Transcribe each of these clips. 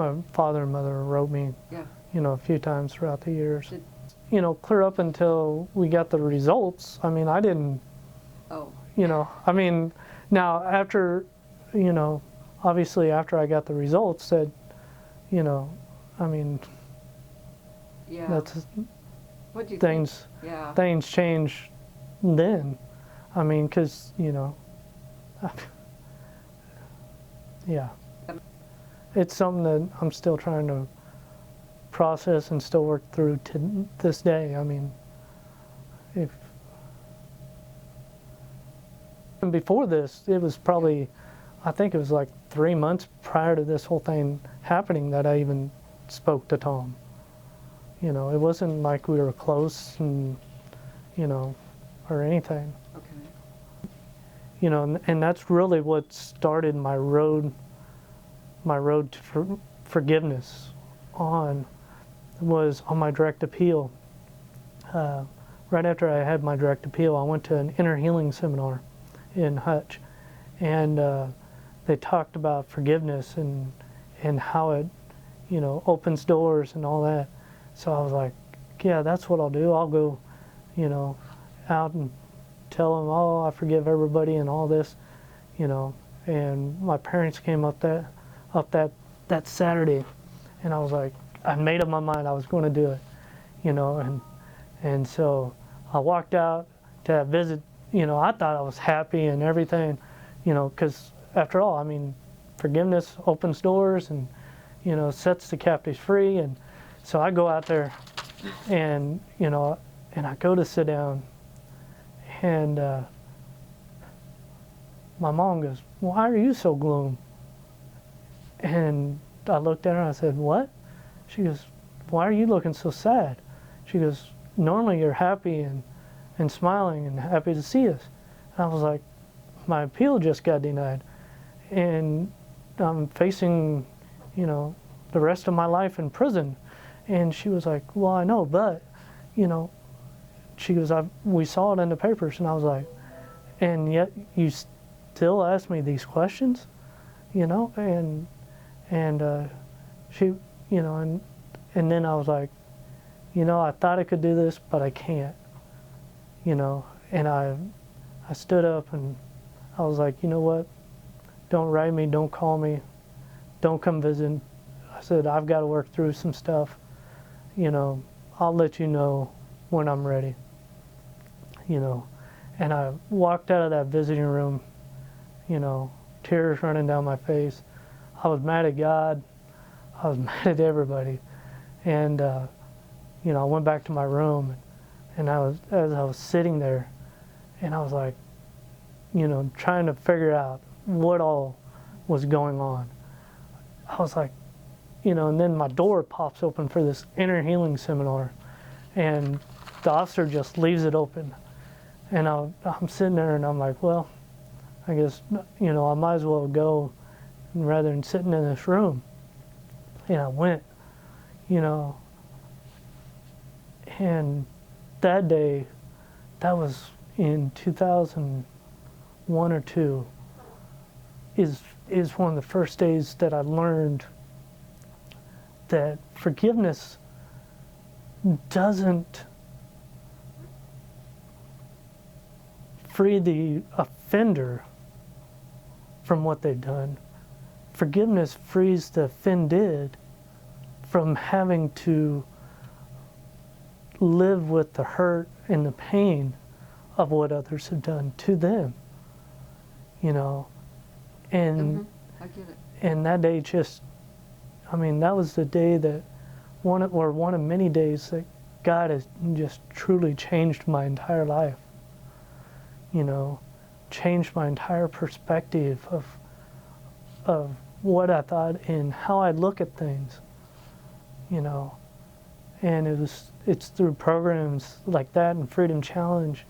my father and mother wrote me, Yeah. a few times throughout the years. Clear up until we got the results. I mean, I didn't, Oh. I mean, now after, obviously after I got the results that, I mean, Yeah. that's What do you things, think? Yeah. things change then. I mean, because, yeah. It's something that I'm still trying to process and still work through to this day. I mean, and before this, it was probably, I think it was like 3 months prior to this whole thing happening that I even spoke to Tom. It wasn't like we were close and, or anything. Okay. And that's really what started my road to forgiveness was on my direct appeal. Right after I had my direct appeal, I went to an inner healing seminar in Hutch, and they talked about forgiveness and how it, opens doors and all that. So I was like, yeah, that's what I'll do. I'll go, out and tell them, oh, I forgive everybody and all this, And my parents came up that Saturday, and I was like, I made up my mind I was going to do it, and so I walked out to that visit. I thought I was happy and everything, because after all, I mean, forgiveness opens doors and, sets the captives free. And so I go out there and, and I go to sit down, and my mom goes, "Why are you so gloom?" And I looked at her and I said, "What?" She goes, "Why are you looking so sad?" She goes, "Normally you're happy and smiling and happy to see us." And I was like, my appeal just got denied, and I'm facing, the rest of my life in prison. And she was like, "Well, I know, but, she goes, we saw it in the papers." And I was like, "And yet you still ask me these questions?" And she, and then I was like, I thought I could do this, but I can't, and I stood up and I was like, you know what, don't write me, don't call me, don't come visit. I said, I've got to work through some stuff, I'll let you know when I'm ready, and I walked out of that visiting room, tears running down my face. I was mad at God, I was mad at everybody, and I went back to my room, and as I was sitting there, and I was like, trying to figure out what all was going on. I was like, and then my door pops open for this inner healing seminar, and the officer just leaves it open, and I'm sitting there, and I'm like, well, I guess, I might as well go rather than sitting in this room. And I went, and that day, that was in 2001 or 2, is one of the first days that I learned that forgiveness doesn't free the offender from what they've done. Forgiveness frees the offended from having to live with the hurt and the pain of what others have done to them, and I get it. And that day that was the day that one of many days that God has just truly changed my entire life, changed my entire perspective of what I thought and how I look at things, and it's through programs like that and Freedom Challenge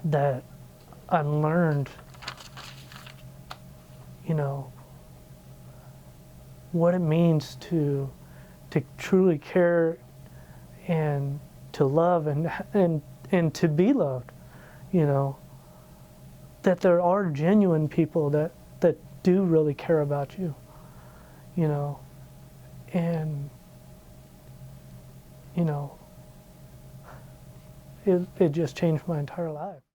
that I learned, what it means to truly care and to love and to be loved, that there are genuine people that do really care about you, And, you know, it just changed my entire life.